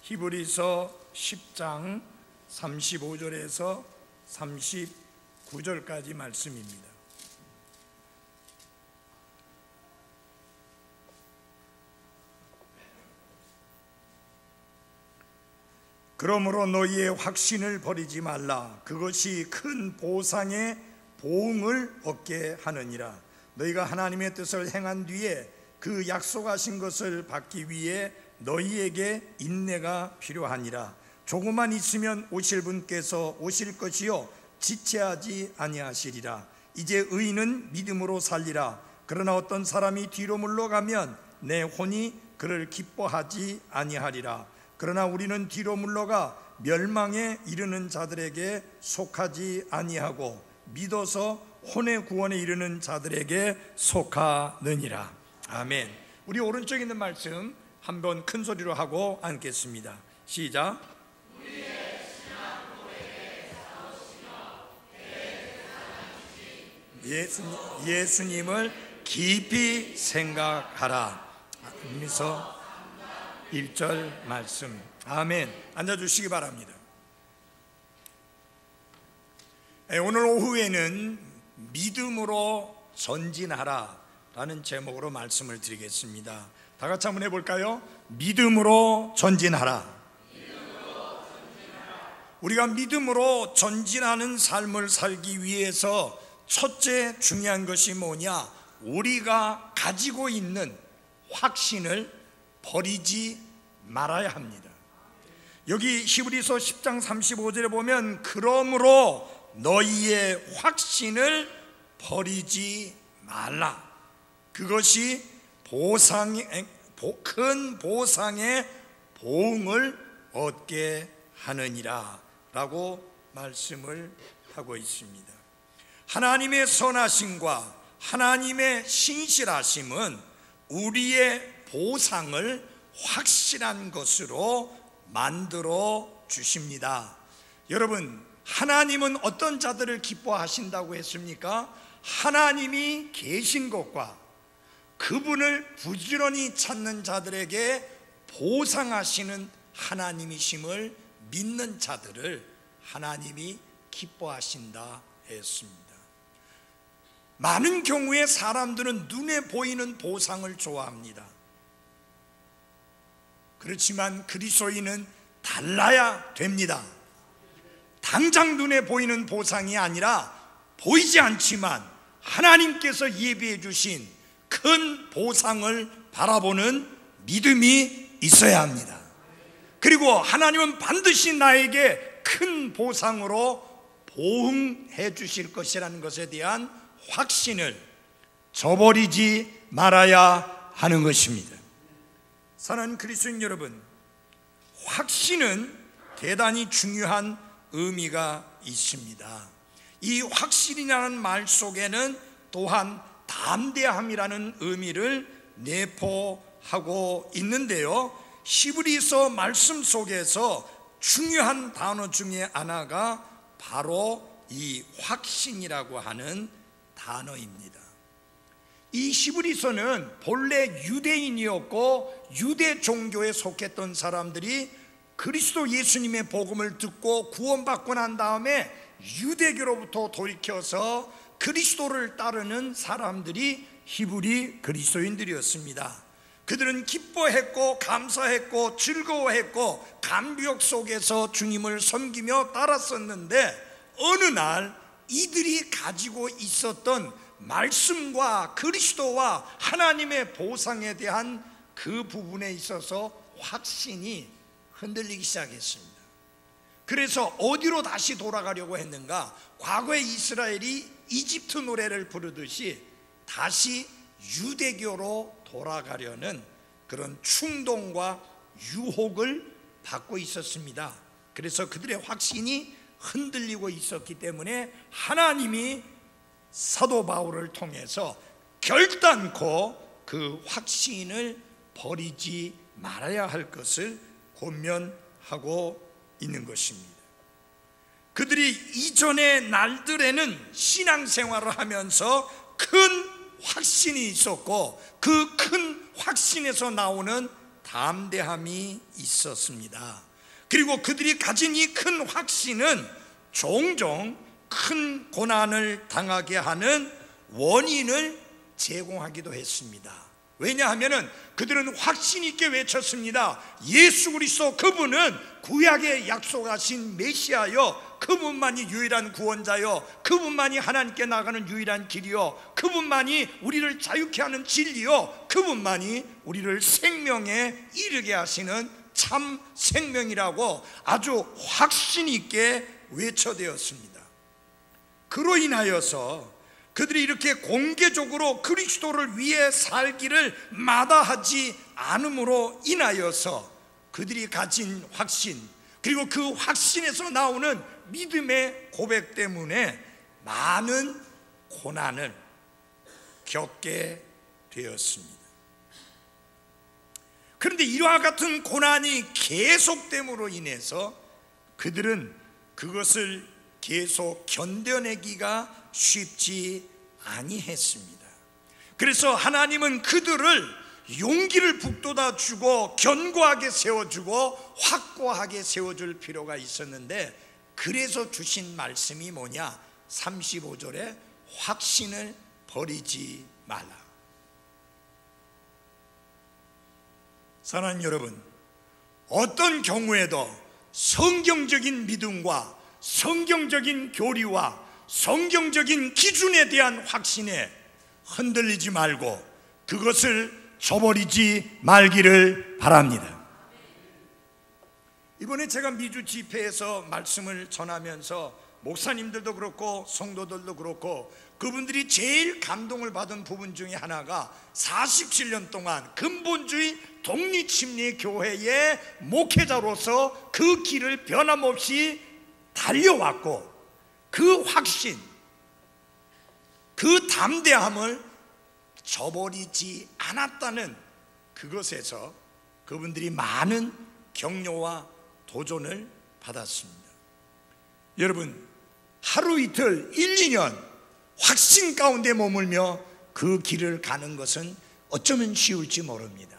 히브리서 10장 35절에서 39절까지 말씀입니다. 그러므로 너희의 확신을 버리지 말라. 그것이 큰 보상의 보응을 얻게 하느니라. 너희가 하나님의 뜻을 행한 뒤에 그 약속하신 것을 받기 위해 너희에게 인내가 필요하니라. 조금만 있으면 오실 분께서 오실 것이요 지체하지 아니하시리라. 이제 의인은 믿음으로 살리라. 그러나 어떤 사람이 뒤로 물러가면 내 혼이 그를 기뻐하지 아니하리라. 그러나 우리는 뒤로 물러가 멸망에 이르는 자들에게 속하지 아니하고 믿어서 혼의 구원에 이르는 자들에게 속하느니라. 아멘. 우리 오른쪽에 있는 말씀 한번 큰 소리로 하고 앉겠습니다. 시작. 예수님을 깊이 생각하라. 그래서 1절 말씀. 아멘. 앉아주시기 바랍니다. 오늘 오후에는 믿음으로 전진하라 라는 제목으로 말씀을 드리겠습니다. 다 같이 한번 해볼까요? 믿음으로 전진하라. 우리가 믿음으로 전진하는 삶을 살기 위해서 첫째 중요한 것이 뭐냐? 우리가 가지고 있는 확신을 버리지 말아야 합니다. 여기 히브리서 10장 35절에 보면 그러므로 너희의 확신을 버리지 말라. 그것이 큰 보상의 보응을 얻게 하느니라 라고 말씀을 하고 있습니다. 하나님의 선하심과 하나님의 신실하심은 우리의 보상을 확실한 것으로 만들어 주십니다. 여러분, 하나님은 어떤 자들을 기뻐하신다고 했습니까? 하나님이 계신 것과 그분을 부지런히 찾는 자들에게 보상하시는 하나님이심을 믿는 자들을 하나님이 기뻐하신다 했습니다. 많은 경우에 사람들은 눈에 보이는 보상을 좋아합니다. 그렇지만 그리스도인은 달라야 됩니다. 당장 눈에 보이는 보상이 아니라 보이지 않지만 하나님께서 예비해 주신 큰 보상을 바라보는 믿음이 있어야 합니다. 그리고 하나님은 반드시 나에게 큰 보상으로 보응해 주실 것이라는 것에 대한 확신을 저버리지 말아야 하는 것입니다. 사랑하는 그리스도인 여러분, 확신은 대단히 중요한 의미가 있습니다. 이 확신이라는 말 속에는 또한 담대함이라는 의미를 내포하고 있는데요, 히브리서 말씀 속에서 중요한 단어 중에 하나가 바로 이 확신이라고 하는 단어입니다. 이 히브리서는 본래 유대인이었고 유대 종교에 속했던 사람들이 그리스도 예수님의 복음을 듣고 구원받고 난 다음에 유대교로부터 돌이켜서 그리스도를 따르는 사람들이 히브리 그리스도인들이었습니다. 그들은 기뻐했고 감사했고 즐거워했고 감격 속에서 주님을 섬기며 따랐었는데 어느 날 이들이 가지고 있었던 말씀과 그리스도와 하나님의 보상에 대한 그 부분에 있어서 확신이 흔들리기 시작했습니다. 그래서 어디로 다시 돌아가려고 했는가? 과거에 이스라엘이 이집트 노래를 부르듯이 다시 유대교로 돌아가려는 그런 충동과 유혹을 받고 있었습니다. 그래서 그들의 확신이 흔들리고 있었기 때문에 하나님이 사도 바울을 통해서 결단코 그 확신을 버리지 말아야 할 것을 권면하고 있는 것입니다. 그들이 이전의 날들에는 신앙생활을 하면서 큰 확신이 있었고 그 큰 확신에서 나오는 담대함이 있었습니다. 그리고 그들이 가진 이 큰 확신은 종종 큰 고난을 당하게 하는 원인을 제공하기도 했습니다. 왜냐하면 그들은 확신 있게 외쳤습니다. 예수 그리스도 그분은 구약에 약속하신 메시아여, 그분만이 유일한 구원자여, 그분만이 하나님께 나가는 유일한 길이여, 그분만이 우리를 자유케 하는 진리여, 그분만이 우리를 생명에 이르게 하시는 참 생명이라고 아주 확신 있게 외쳐대었습니다. 그로 인하여서 그들이 이렇게 공개적으로 그리스도를 위해 살기를 마다하지 않음으로 인하여서 그들이 가진 확신, 그리고 그 확신에서 나오는 믿음의 고백 때문에 많은 고난을 겪게 되었습니다. 그런데 이와 같은 고난이 계속됨으로 인해서 그들은 그것을 계속 견뎌내기가 쉽지 아니했습니다. 그래서 하나님은 그들을 용기를 북돋아 주고 견고하게 세워주고 확고하게 세워줄 필요가 있었는데, 그래서 주신 말씀이 뭐냐? 35절에 확신을 버리지 말라. 사랑하는 여러분, 어떤 경우에도 성경적인 믿음과 성경적인 교리와 성경적인 기준에 대한 확신에 흔들리지 말고 그것을 저버리지 말기를 바랍니다. 이번에 제가 미주 집회에서 말씀을 전하면서 목사님들도 그렇고 성도들도 그렇고 그분들이 제일 감동을 받은 부분 중에 하나가 47년 동안 근본주의 독립침례 교회의 목회자로서 그 길을 변함없이 달려왔고 그 확신, 그 담대함을 저버리지 않았다는 그것에서 그분들이 많은 격려와 도전을 받았습니다. 여러분, 하루 이틀 1, 2년 확신 가운데 머물며 그 길을 가는 것은 어쩌면 쉬울지 모릅니다.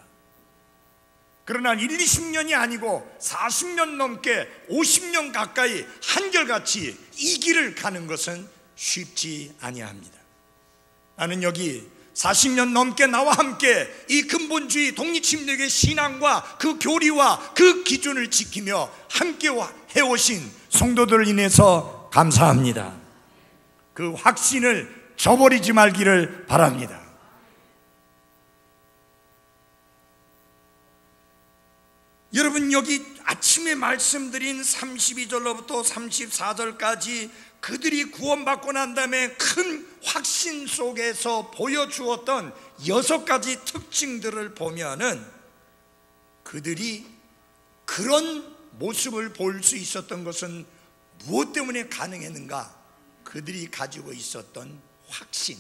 그러나 1, 20년이 아니고 40년 넘게 50년 가까이 한결같이 이 길을 가는 것은 쉽지 아니합니다. 나는 여기 40년 넘게 나와 함께 이 근본주의 독립침례교의 신앙과 그 교리와 그 기준을 지키며 함께 해오신 성도들을 인해서 감사합니다. 그 확신을 저버리지 말기를 바랍니다. 여러분, 여기 아침에 말씀드린 32절로부터 34절까지 그들이 구원받고 난 다음에 큰 확신 속에서 보여주었던 6가지 특징들을 보면은 그들이 그런 모습을 볼 수 있었던 것은 무엇 때문에 가능했는가? 그들이 가지고 있었던 확신,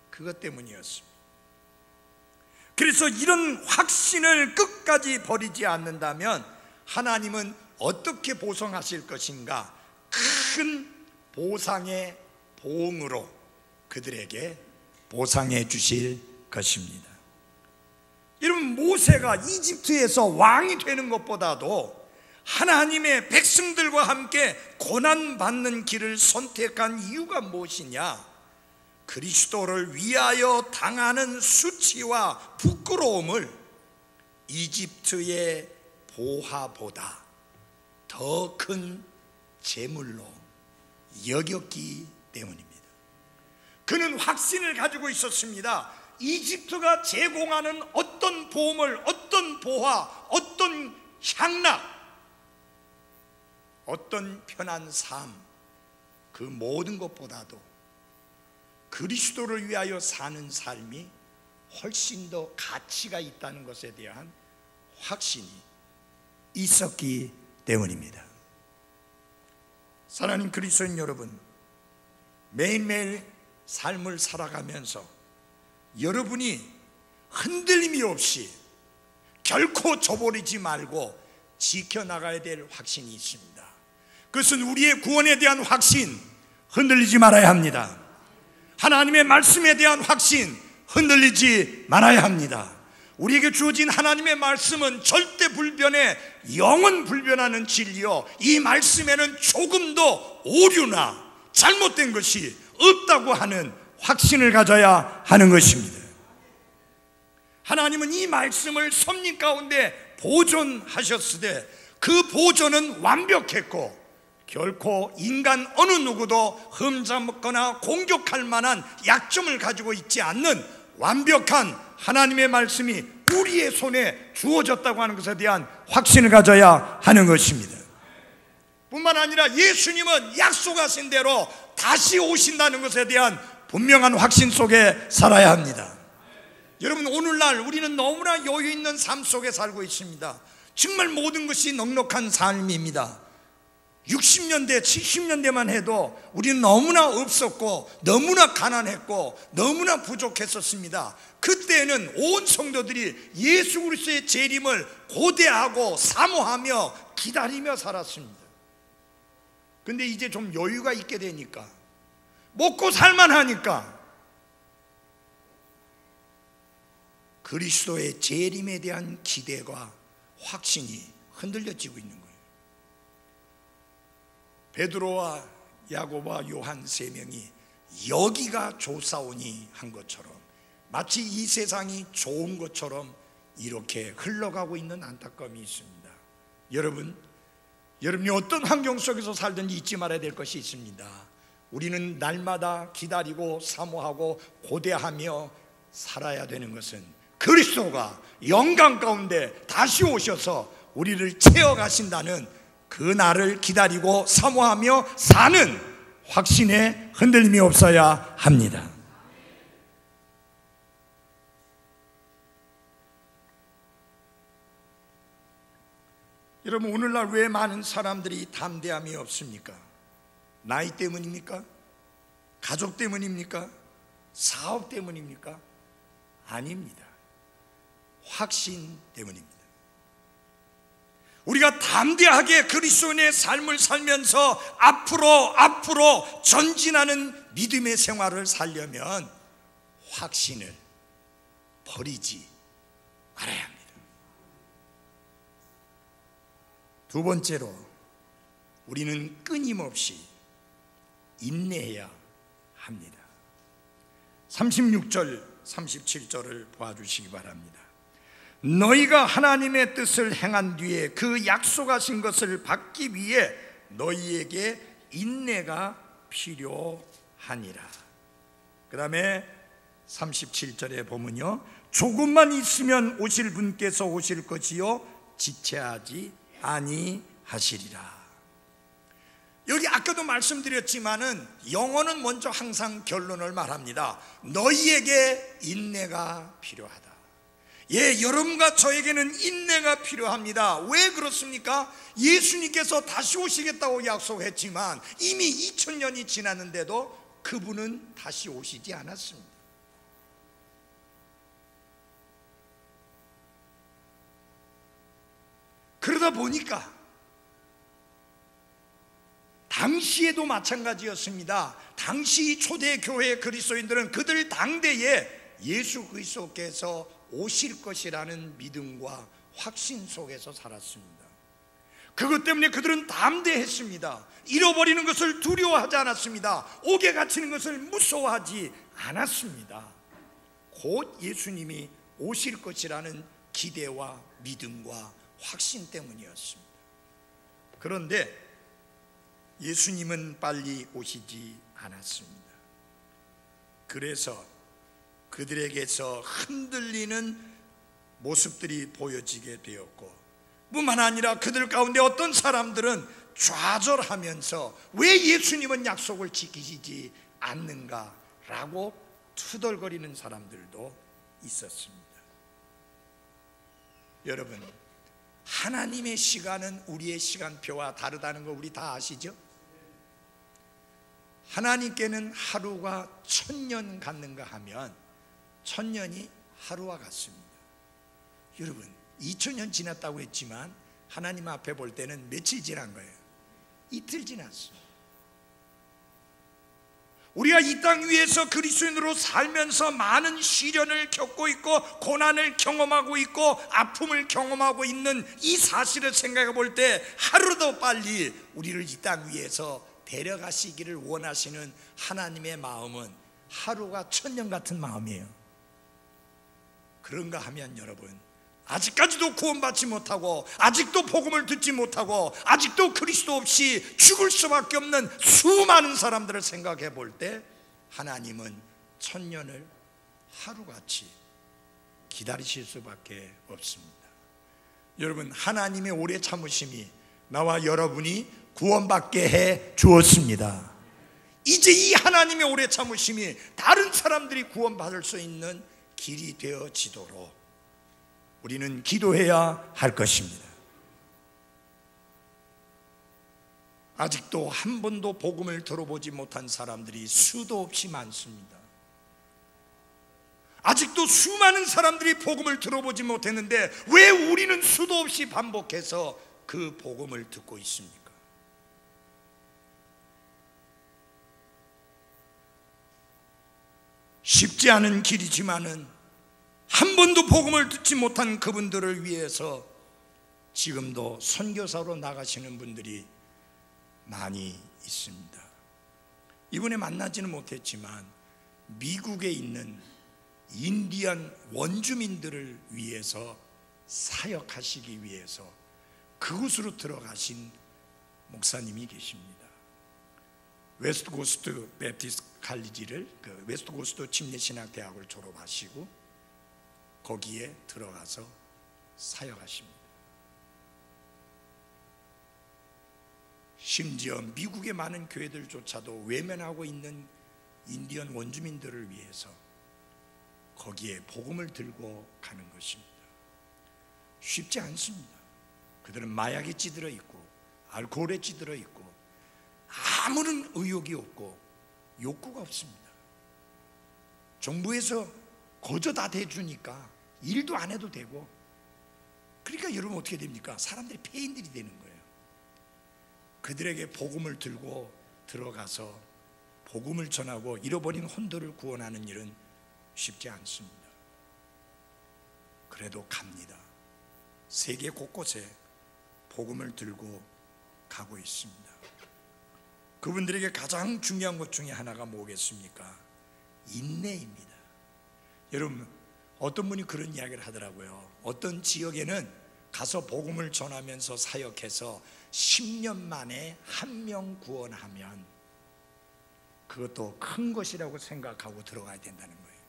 그것 때문이었습니다. 그래서 이런 확신을 끝까지 버리지 않는다면 하나님은 어떻게 보상하실 것인가? 큰 보상의 보응으로 그들에게 보상해 주실 것입니다. 여러분, 모세가 이집트에서 왕이 되는 것보다도 하나님의 백성들과 함께 고난받는 길을 선택한 이유가 무엇이냐? 그리스도를 위하여 당하는 수치와 부끄러움을 이집트의 보화보다 더 큰 재물로 여겼기 때문입니다. 그는 확신을 가지고 있었습니다. 이집트가 제공하는 어떤 보물, 어떤 보화, 어떤 향락, 어떤 편한 삶, 그 모든 것보다도 그리스도를 위하여 사는 삶이 훨씬 더 가치가 있다는 것에 대한 확신이 있었기 때문입니다. 사랑하는 그리스도인 여러분, 매일매일 삶을 살아가면서 여러분이 흔들림이 없이 결코 저버리지 말고 지켜나가야 될 확신이 있습니다. 그것은 우리의 구원에 대한 확신, 흔들리지 말아야 합니다. 하나님의 말씀에 대한 확신, 흔들리지 말아야 합니다. 우리에게 주어진 하나님의 말씀은 절대 불변의 영원 불변하는 진리요, 이 말씀에는 조금도 오류나 잘못된 것이 없다고 하는 확신을 가져야 하는 것입니다. 하나님은 이 말씀을 섭리 가운데 보존하셨으되 그 보존은 완벽했고 결코 인간 어느 누구도 흠잡거나 공격할 만한 약점을 가지고 있지 않는 완벽한 하나님의 말씀이 우리의 손에 주어졌다고 하는 것에 대한 확신을 가져야 하는 것입니다. 뿐만 아니라 예수님은 약속하신 대로 다시 오신다는 것에 대한 분명한 확신 속에 살아야 합니다. 여러분, 오늘날 우리는 너무나 여유 있는 삶 속에 살고 있습니다. 정말 모든 것이 넉넉한 삶입니다. 60년대, 70년대만 해도 우리는 너무나 없었고 너무나 가난했고 너무나 부족했었습니다. 그때는 온 성도들이 예수 그리스도의 재림을 고대하고 사모하며 기다리며 살았습니다. 근데 이제 좀 여유가 있게 되니까, 먹고 살만하니까 그리스도의 재림에 대한 기대가 확신이 흔들려지고 있는 거예요. 베드로와 야고보와 요한 세 명이 여기가 좋사오니 한 것처럼 마치 이 세상이 좋은 것처럼 이렇게 흘러가고 있는 안타까움이 있습니다. 여러분이 어떤 환경 속에서 살든지 잊지 말아야 될 것이 있습니다. 우리는 날마다 기다리고 사모하고 고대하며 살아야 되는 것은 그리스도가 영광 가운데 다시 오셔서 우리를 채워가신다는 그 날을 기다리고 사모하며 사는 확신에 흔들림이 없어야 합니다. 여러분, 오늘날 왜 많은 사람들이 담대함이 없습니까? 나이 때문입니까? 가족 때문입니까? 사업 때문입니까? 아닙니다. 확신 때문입니다. 우리가 담대하게 그리스도인의 삶을 살면서 앞으로 전진하는 믿음의 생활을 살려면 확신을 버리지 말아야 합니다. 두 번째로, 우리는 끊임없이 인내해야 합니다. 36절 37절을 봐주시기 바랍니다. 너희가 하나님의 뜻을 행한 뒤에 그 약속하신 것을 받기 위해 너희에게 인내가 필요하니라. 그 다음에 37절에 보면요, 조금만 있으면 오실 분께서 오실 것이요 지체하지 아니하시리라. 여기 아까도 말씀드렸지만은 영어는 먼저 항상 결론을 말합니다. 너희에게 인내가 필요하다. 예, 여러분과 저에게는 인내가 필요합니다. 왜 그렇습니까? 예수님께서 다시 오시겠다고 약속했지만 이미 2000년이 지났는데도 그분은 다시 오시지 않았습니다. 그러다 보니까 당시에도 마찬가지였습니다. 당시 초대교회 그리스도인들은 그들 당대에 예수 그리스도께서 오실 것이라는 믿음과 확신 속에서 살았습니다. 그것 때문에 그들은 담대했습니다. 잃어버리는 것을 두려워하지 않았습니다. 옥에 갇히는 것을 무서워하지 않았습니다. 곧 예수님이 오실 것이라는 기대와 믿음과 확신 때문이었습니다. 그런데 예수님은 빨리 오시지 않았습니다. 그래서 그들에게서 흔들리는 모습들이 보여지게 되었고, 뿐만 아니라 그들 가운데 어떤 사람들은 좌절하면서 왜 예수님은 약속을 지키시지 않는가라고 투덜거리는 사람들도 있었습니다. 여러분, 하나님의 시간은 우리의 시간표와 다르다는 거 우리 다 아시죠? 하나님께는 하루가 1000년 같는가 하면 1000년이 하루와 같습니다. 여러분, 2000년 지났다고 했지만 하나님 앞에 볼 때는 며칠 지난 거예요? 이틀 지났어요. 우리가 이 땅 위에서 그리스도인으로 살면서 많은 시련을 겪고 있고 고난을 경험하고 있고 아픔을 경험하고 있는 이 사실을 생각해 볼 때 하루도 빨리 우리를 이 땅 위에서 데려가시기를 원하시는 하나님의 마음은 하루가 천년 같은 마음이에요. 그런가 하면 여러분, 아직까지도 구원받지 못하고 아직도 복음을 듣지 못하고 아직도 그리스도 없이 죽을 수밖에 없는 수많은 사람들을 생각해 볼 때 하나님은 천년을 하루같이 기다리실 수밖에 없습니다. 여러분, 하나님의 오래 참으심이 나와 여러분이 구원받게 해 주었습니다. 이제 이 하나님의 오래 참으심이 다른 사람들이 구원받을 수 있는 길이 되어지도록 우리는 기도해야 할 것입니다. 아직도 한 번도 복음을 들어보지 못한 사람들이 수도 없이 많습니다. 아직도 수많은 사람들이 복음을 들어보지 못했는데 왜 우리는 수도 없이 반복해서 그 복음을 듣고 있습니까? 쉽지 않은 길이지만은 한 번도 복음을 듣지 못한 그분들을 위해서 지금도 선교사로 나가시는 분들이 많이 있습니다. 이번에 만나지는 못했지만 미국에 있는 인디언 원주민들을 위해서 사역하시기 위해서 그곳으로 들어가신 목사님이 계십니다. 웨스트 고스트 베프티스트 칼리지를 웨스트 고스트 침례신학대학을 졸업하시고 거기에 들어가서 사역하십니다. 심지어 미국의 많은 교회들조차도 외면하고 있는 인디언 원주민들을 위해서 거기에 복음을 들고 가는 것입니다. 쉽지 않습니다. 그들은 마약에 찌들어 있고 알코올에 찌들어 있고 아무런 의욕이 없고 욕구가 없습니다. 정부에서 거저 다 대주니까 일도 안 해도 되고, 그러니까 여러분 어떻게 됩니까? 사람들이 폐인들이 되는 거예요. 그들에게 복음을 들고 들어가서 복음을 전하고 잃어버린 혼들을 구원하는 일은 쉽지 않습니다. 그래도 갑니다. 세계 곳곳에 복음을 들고 가고 있습니다. 그분들에게 가장 중요한 것 중에 하나가 뭐겠습니까? 인내입니다. 여러분, 어떤 분이 그런 이야기를 하더라고요. 어떤 지역에는 가서 복음을 전하면서 사역해서 10년 만에 한 명 구원하면 그것도 큰 것이라고 생각하고 들어가야 된다는 거예요.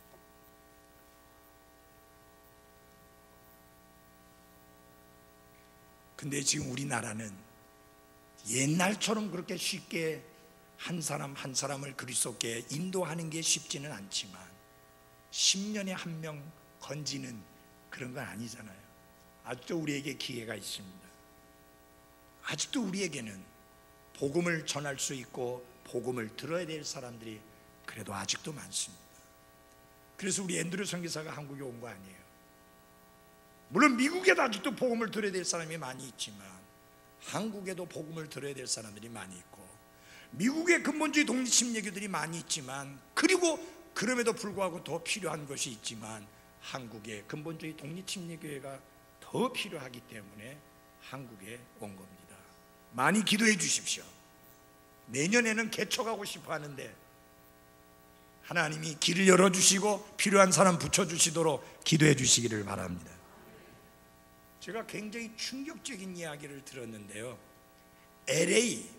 근데 지금 우리나라는 옛날처럼 그렇게 쉽게 한 사람 한 사람을 그리스도께 인도하는 게 쉽지는 않지만 10년에 한 명 건지는 그런 건 아니잖아요. 아직도 우리에게 기회가 있습니다. 아직도 우리에게는 복음을 전할 수 있고 복음을 들어야 될 사람들이 그래도 아직도 많습니다. 그래서 우리 앤드류 선교사가 한국에 온 거 아니에요. 물론 미국에도 아직도 복음을 들어야 될 사람이 많이 있지만 한국에도 복음을 들어야 될 사람들이 많이 있고, 미국의 근본주의 독립침례교들이 많이 있지만, 그리고 그럼에도 불구하고 더 필요한 것이 있지만 한국의 근본주의 독립침례교회가 더 필요하기 때문에 한국에 온 겁니다. 많이 기도해 주십시오. 내년에는 개척하고 싶어 하는데 하나님이 길을 열어주시고 필요한 사람 붙여주시도록 기도해 주시기를 바랍니다. 제가 굉장히 충격적인 이야기를 들었는데요, LA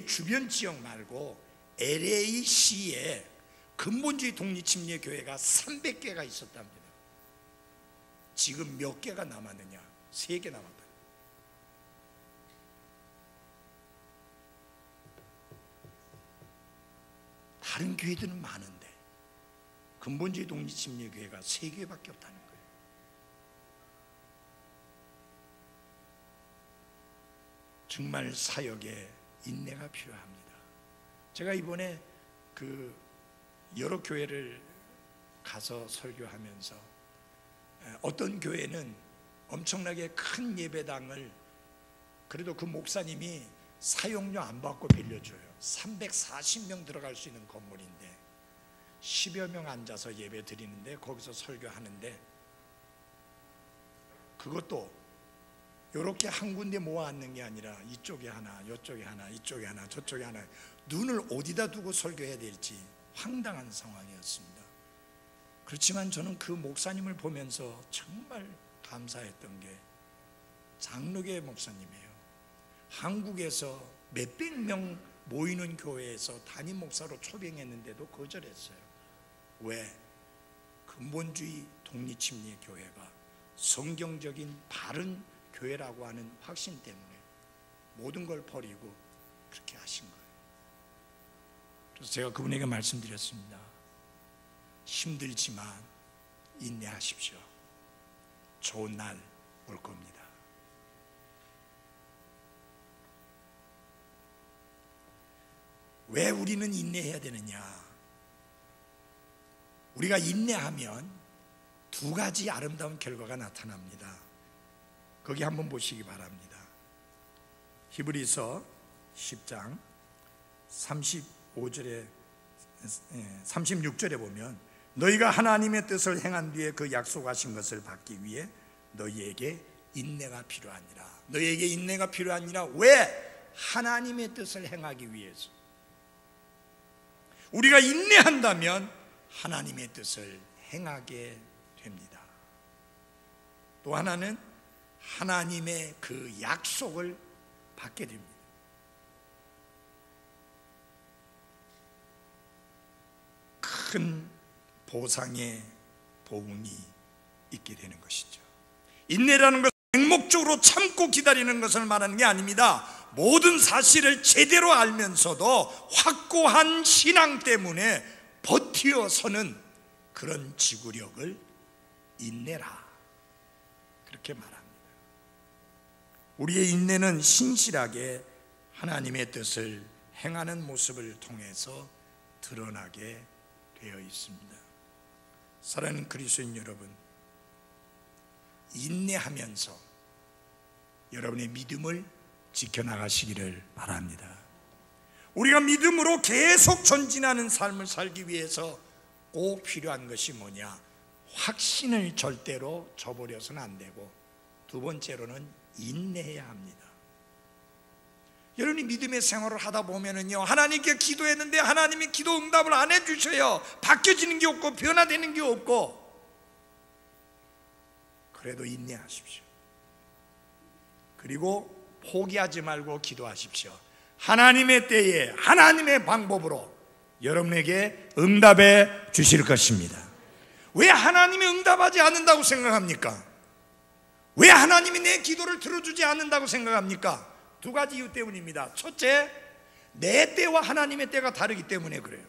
주변 지역 말고 LA시에 근본주의 독립침례교회가 300개가 있었답니다. 지금 몇 개가 남았느냐? 3개 남았다. 다른 교회들은 많은데 근본주의 독립침례교회가 3개밖에 없다는 거예요. 정말 사역에 인내가 필요합니다. 제가 이번에 여러 교회를 가서 설교하면서 어떤 교회는 엄청나게 큰 예배당을, 그래도 그 목사님이 사용료 안 받고 빌려줘요. 340명 들어갈 수 있는 건물인데 10여 명 앉아서 예배 드리는데 거기서 설교하는데 그것도 이렇게 한 군데 모아 앉는 게 아니라 이쪽에 하나, 이쪽에 하나, 이쪽에 하나, 저쪽에 하나, 눈을 어디다 두고 설교해야 될지 황당한 상황이었습니다. 그렇지만 저는 그 목사님을 보면서 정말 감사했던 게 장로교 목사님이에요. 한국에서 몇백 명 모이는 교회에서 담임 목사로 초빙했는데도 거절했어요. 왜? 근본주의 독립침례 교회가 성경적인 바른 교회라고 하는 확신 때문에 모든 걸 버리고 그렇게 하신 거예요. 그래서 제가 그분에게 말씀드렸습니다. 힘들지만 인내하십시오. 좋은 날 올 겁니다. 왜 우리는 인내해야 되느냐? 우리가 인내하면 두 가지 아름다운 결과가 나타납니다. 거기 한번 보시기 바랍니다. 히브리서 10장 35절에 36절에 보면 너희가 하나님의 뜻을 행한 뒤에 그 약속하신 것을 받기 위해 너희에게 인내가 필요하니라. 너희에게 인내가 필요하니라. 왜? 하나님의 뜻을 행하기 위해서. 우리가 인내한다면 하나님의 뜻을 행하게 됩니다. 또 하나는 하나님의 그 약속을 받게 됩니다. 큰 보상의 보응이 있게 되는 것이죠. 인내라는 것은 맹목적으로 참고 기다리는 것을 말하는 게 아닙니다. 모든 사실을 제대로 알면서도 확고한 신앙 때문에 버티어서는 그런 지구력을 인내라, 그렇게 말합니다. 우리의 인내는 신실하게 하나님의 뜻을 행하는 모습을 통해서 드러나게 되어 있습니다. 사랑하는 그리스도인 여러분, 인내하면서 여러분의 믿음을 지켜나가시기를 바랍니다. 우리가 믿음으로 계속 전진하는 삶을 살기 위해서 꼭 필요한 것이 뭐냐? 확신을 절대로 저버려서는 안 되고, 두 번째로는 인내해야 합니다. 여러분이 믿음의 생활을 하다 보면은요, 하나님께 기도했는데 하나님이 기도 응답을 안 해주셔요. 바뀌어지는 게 없고 변화되는 게 없고. 그래도 인내하십시오. 그리고 포기하지 말고 기도하십시오. 하나님의 때에 하나님의 방법으로 여러분에게 응답해 주실 것입니다. 왜 하나님이 응답하지 않는다고 생각합니까? 왜 하나님이 내 기도를 들어주지 않는다고 생각합니까? 두 가지 이유 때문입니다. 첫째, 내 때와 하나님의 때가 다르기 때문에 그래요.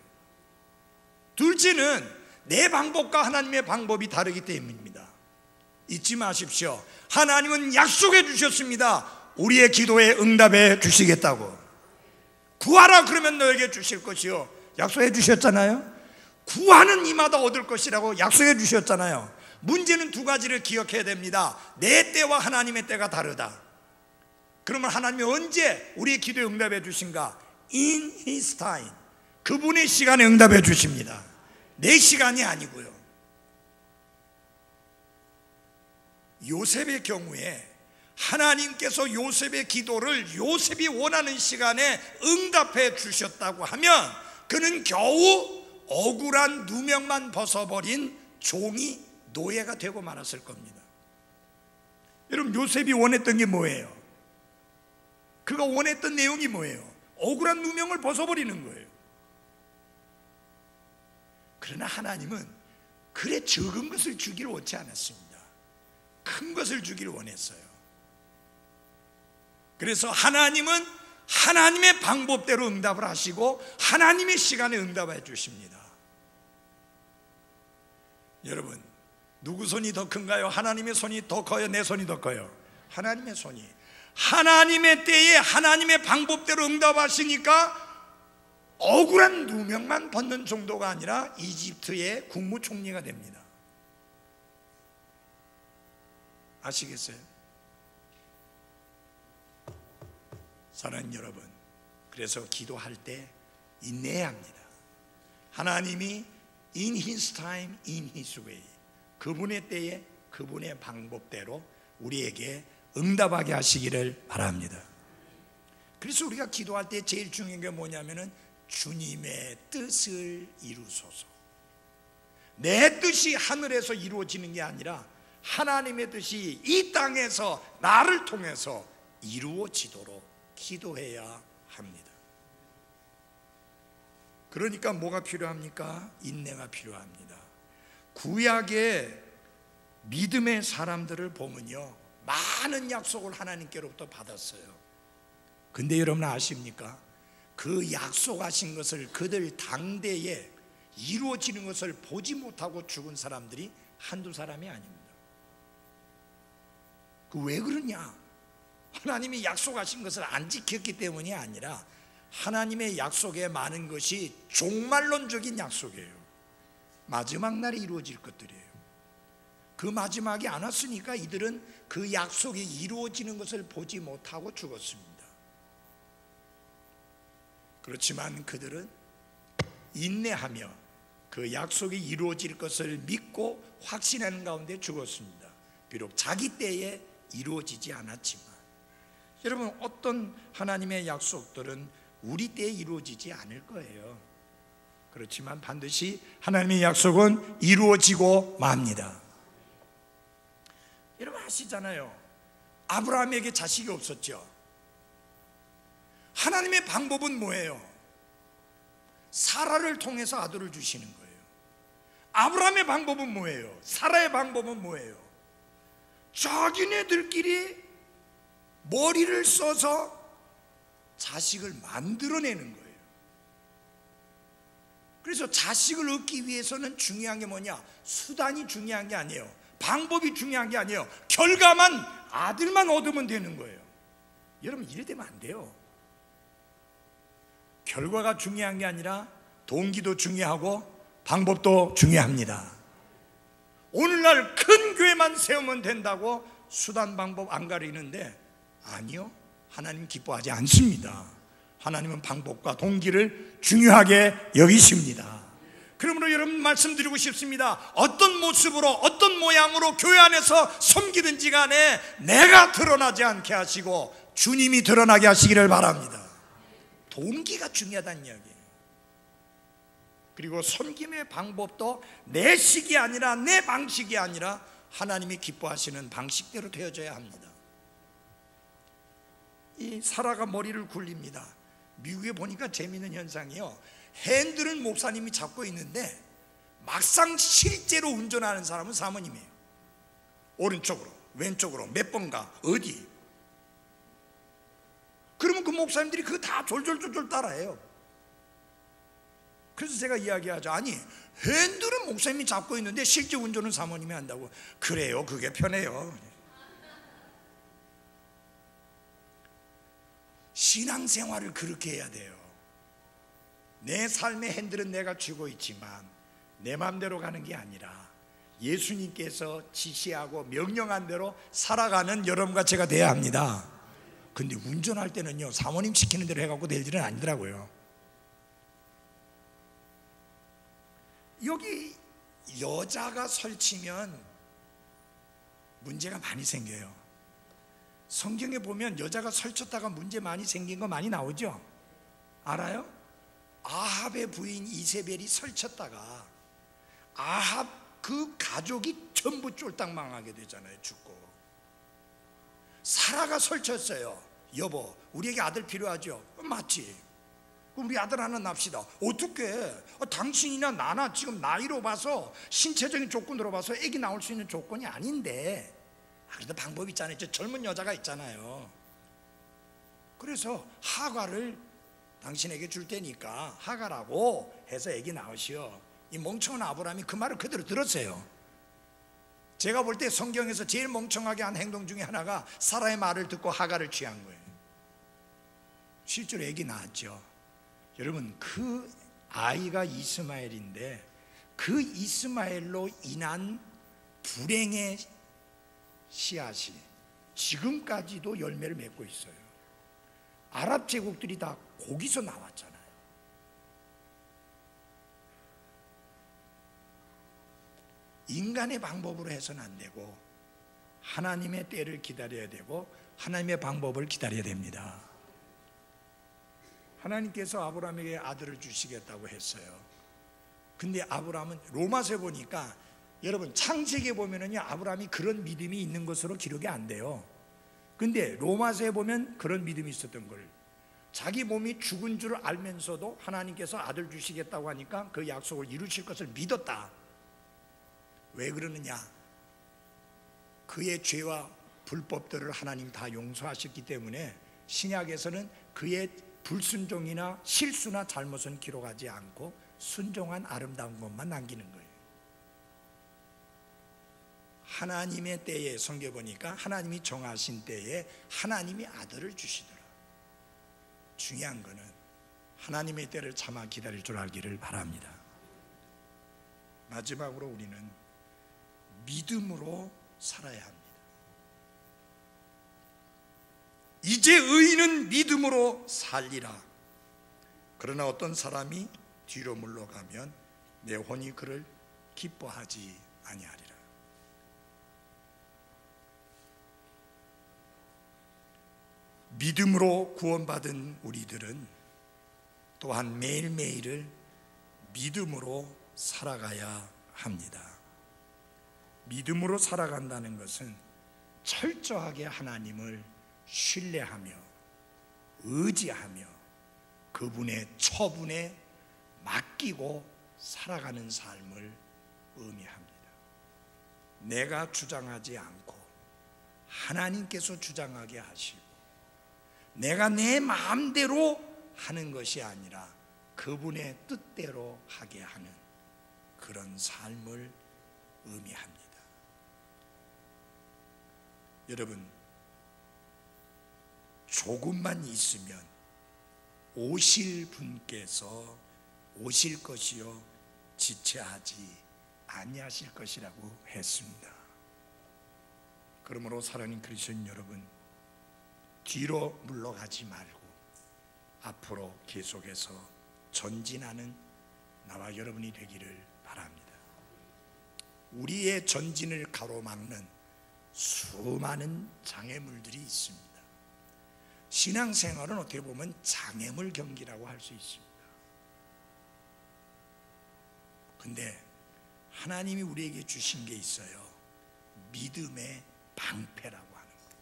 둘째는 내 방법과 하나님의 방법이 다르기 때문입니다. 잊지 마십시오. 하나님은 약속해 주셨습니다. 우리의 기도에 응답해 주시겠다고. 구하라 그러면 너에게 주실 것이요, 약속해 주셨잖아요. 구하는 이마다 얻을 것이라고 약속해 주셨잖아요. 문제는 두 가지를 기억해야 됩니다. 내 때와 하나님의 때가 다르다. 그러면 하나님이 언제 우리의 기도에 응답해 주신가? In His time, 그분의 시간에 응답해 주십니다. 내 시간이 아니고요. 요셉의 경우에 하나님께서 요셉의 기도를 요셉이 원하는 시간에 응답해 주셨다고 하면 그는 겨우 억울한 누명만 벗어버린 종이 노예가 되고 말았을 겁니다. 여러분, 요셉이 원했던 게 뭐예요? 그가 원했던 내용이 뭐예요? 억울한 누명을 벗어버리는 거예요. 그러나 하나님은 그래 적은 것을 주기를 원치 않았습니다. 큰 것을 주기를 원했어요. 그래서 하나님은 하나님의 방법대로 응답을 하시고 하나님의 시간에 응답해 주십니다. 여러분, 누구 손이 더 큰가요? 하나님의 손이 더 커요? 내 손이 더 커요? 하나님의 손이. 하나님의 때에 하나님의 방법대로 응답하시니까 억울한 누명만 벗는 정도가 아니라 이집트의 국무총리가 됩니다. 아시겠어요? 사랑하는 여러분, 그래서 기도할 때 인내해야 합니다. 하나님이 in His time, in His way, 그분의 때에 그분의 방법대로 우리에게 응답하게 하시기를 바랍니다. 그래서 우리가 기도할 때 제일 중요한 게 뭐냐면은 주님의 뜻을 이루소서. 내 뜻이 하늘에서 이루어지는 게 아니라 하나님의 뜻이 이 땅에서 나를 통해서 이루어지도록 기도해야 합니다. 그러니까 뭐가 필요합니까? 인내가 필요합니다. 구약의 믿음의 사람들을 보면요, 많은 약속을 하나님께로부터 받았어요. 근데 여러분 아십니까? 그 약속하신 것을 그들 당대에 이루어지는 것을 보지 못하고 죽은 사람들이 한두 사람이 아닙니다. 그 왜 그러냐? 하나님이 약속하신 것을 안 지켰기 때문이 아니라 하나님의 약속에 많은 것이 종말론적인 약속이에요. 마지막 날에 이루어질 것들이에요. 그 마지막이 안 왔으니까 이들은 그 약속이 이루어지는 것을 보지 못하고 죽었습니다. 그렇지만 그들은 인내하며 그 약속이 이루어질 것을 믿고 확신하는 가운데 죽었습니다. 비록 자기 때에 이루어지지 않았지만, 여러분, 어떤 하나님의 약속들은 우리 때에 이루어지지 않을 거예요. 그렇지만 반드시 하나님의 약속은 이루어지고 맙니다. 여러분 아시잖아요, 아브라함에게 자식이 없었죠. 하나님의 방법은 뭐예요? 사라를 통해서 아들을 주시는 거예요. 아브라함의 방법은 뭐예요? 사라의 방법은 뭐예요? 자기네들끼리 머리를 써서 자식을 만들어내는 거예요. 그래서 자식을 얻기 위해서는 중요한 게 뭐냐? 수단이 중요한 게 아니에요. 방법이 중요한 게 아니에요. 결과만, 아들만 얻으면 되는 거예요. 여러분 이래 되면 안 돼요. 결과가 중요한 게 아니라 동기도 중요하고 방법도 중요합니다. 오늘날 큰 교회만 세우면 된다고 수단 방법 안 가리는데, 아니요, 하나님 기뻐하지 않습니다. 하나님은 방법과 동기를 중요하게 여기십니다. 그러므로 여러분 말씀드리고 싶습니다. 어떤 모습으로 어떤 모양으로 교회 안에서 섬기든지 간에 내가 드러나지 않게 하시고 주님이 드러나게 하시기를 바랍니다. 동기가 중요하다는 이야기예요. 그리고 섬김의 방법도 내 식이 아니라 내 방식이 아니라 하나님이 기뻐하시는 방식대로 되어져야 합니다. 이 사라가 머리를 굴립니다. 미국에 보니까 재미있는 현상이요, 핸들은 목사님이 잡고 있는데 막상 실제로 운전하는 사람은 사모님이에요. 오른쪽으로 왼쪽으로 몇 번 가, 어디. 그러면 그 목사님들이 그거 다 졸졸졸졸 따라해요. 그래서 제가 이야기하죠. 아니, 핸들은 목사님이 잡고 있는데 실제 운전은 사모님이 한다고. 그래요, 그게 편해요. 신앙생활을 그렇게 해야 돼요. 내 삶의 핸들은 내가 쥐고 있지만 내 마음대로 가는 게 아니라 예수님께서 지시하고 명령한 대로 살아가는 여러분과 제가 돼야 합니다. 근데 운전할 때는요, 사모님 시키는 대로 해갖고 될 일은 아니더라고요. 여기 여자가 설치면 문제가 많이 생겨요. 성경에 보면 여자가 설쳤다가 문제 많이 생긴 거 많이 나오죠? 알아요? 아합의 부인 이세벨이 설쳤다가 아합 그 가족이 전부 쫄딱 망하게 되잖아요. 죽고. 사라가 설쳤어요. 여보, 우리에게 아들 필요하죠? 맞지? 그럼 우리 아들 하나 납시다. 어떻게? 당신이나 나나 지금 나이로 봐서, 신체적인 조건으로 봐서 애기 나올 수 있는 조건이 아닌데, 그래도 방법이 있잖아요. 저 젊은 여자가 있잖아요. 그래서 하갈을 당신에게 줄 테니까 하갈하고 해서 애기 낳으시오. 이 멍청한 아브라함이 그 말을 그대로 들었어요. 제가 볼 때 성경에서 제일 멍청하게 한 행동 중에 하나가 사라의 말을 듣고 하갈을 취한 거예요. 실제로 애기 낳았죠. 여러분, 그 아이가 이스마엘인데 그 이스마엘로 인한 불행의 씨앗이 지금까지도 열매를 맺고 있어요. 아랍 제국들이 다 거기서 나왔잖아요. 인간의 방법으로 해서는 안 되고 하나님의 때를 기다려야 되고 하나님의 방법을 기다려야 됩니다. 하나님께서 아브라함에게 아들을 주시겠다고 했어요. 근데 아브라함은 로마서에 보니까, 여러분 창세기에 보면은요 아브라함이 그런 믿음이 있는 것으로 기록이 안 돼요. 근데 로마서에 보면 그런 믿음이 있었던 걸, 자기 몸이 죽은 줄 알면서도 하나님께서 아들 주시겠다고 하니까 그 약속을 이루실 것을 믿었다. 왜 그러느냐? 그의 죄와 불법들을 하나님 다 용서하셨기 때문에 신약에서는 그의 불순종이나 실수나 잘못은 기록하지 않고 순종한 아름다운 것만 남기는 거예요. 하나님의 때에, 성경에 보니까 하나님이 정하신 때에 하나님이 아들을 주시더라. 중요한 거는 하나님의 때를 참아 기다릴 줄 알기를 바랍니다. 마지막으로 우리는 믿음으로 살아야 합니다. 이제 의인은 믿음으로 살리라. 그러나 어떤 사람이 뒤로 물러가면 내 혼이 그를 기뻐하지 아니하리라. 믿음으로 구원받은 우리들은 또한 매일매일을 믿음으로 살아가야 합니다. 믿음으로 살아간다는 것은 철저하게 하나님을 신뢰하며 의지하며 그분의 처분에 맡기고 살아가는 삶을 의미합니다. 내가 주장하지 않고 하나님께서 주장하게 하시고 내가 내 마음대로 하는 것이 아니라 그분의 뜻대로 하게 하는 그런 삶을 의미합니다. 여러분, 조금만 있으면 오실 분께서 오실 것이요 지체하지 아니하실 것이라고 했습니다. 그러므로 사랑하는 그리스도인 여러분, 뒤로 물러가지 말고 앞으로 계속해서 전진하는 나와 여러분이 되기를 바랍니다. 우리의 전진을 가로막는 수많은 장애물들이 있습니다. 신앙생활은 어떻게 보면 장애물 경기라고 할 수 있습니다. 근데 하나님이 우리에게 주신 게 있어요. 믿음의 방패라고 하는 거예요.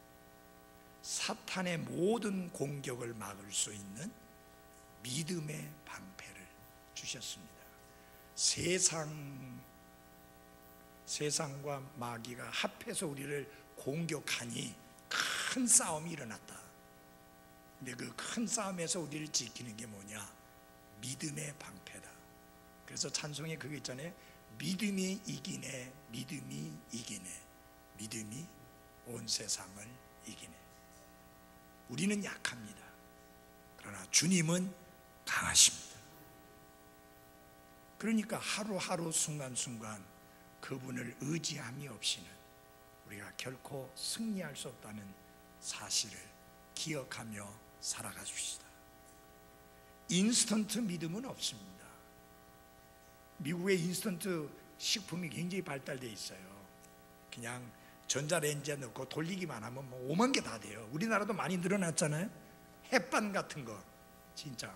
사탄의 모든 공격을 막을 수 있는 믿음의 방패를 주셨습니다. 세상과 마귀가 합해서 우리를 공격하니 큰 싸움이 일어났다. 근데 그 큰 싸움에서 우리를 지키는 게 뭐냐? 믿음의 방패다. 그래서 찬송에 그게 있잖아요. 믿음이 이기네, 믿음이 이기네, 믿음이 온 세상을 이기네. 우리는 약합니다. 그러나 주님은 강하십니다. 그러니까 하루하루 순간순간 그분을 의지함이 없이는 우리가 결코 승리할 수 없다는 사실을 기억하며 살아가십시다. 인스턴트 믿음은 없습니다. 미국의 인스턴트 식품이 굉장히 발달되어 있어요. 그냥 전자레인지에 넣고 돌리기만 하면 뭐 5만 개 다 돼요. 우리나라도 많이 늘어났잖아요. 햇반 같은 거 진짜.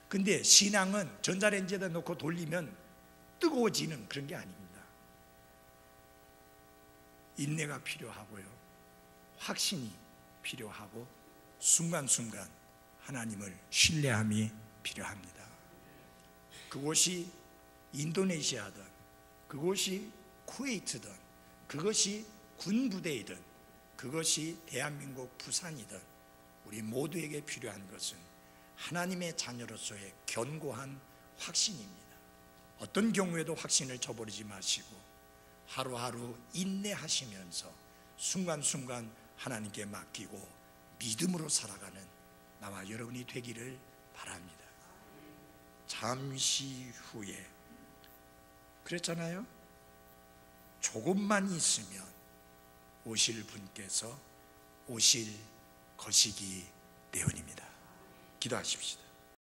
근데 신앙은 전자레인지에다 넣고 돌리면 뜨거워지는 그런 게 아닙니다. 인내가 필요하고요, 확신이 필요하고 순간순간 하나님을 신뢰함이 필요합니다. 그곳이 인도네시아든 그곳이 쿠웨이트든 그것이 군부대이든 그것이 대한민국 부산이든 우리 모두에게 필요한 것은 하나님의 자녀로서의 견고한 확신입니다. 어떤 경우에도 확신을 저버리지 마시고 하루하루 인내하시면서 순간순간 하나님께 맡기고 믿음으로 살아가는 나와 여러분이 되기를 바랍니다. 잠시 후에 그랬잖아요. 조금만 있으면 오실 분께서 오실 것이기 때문입니다. 기도하십시다.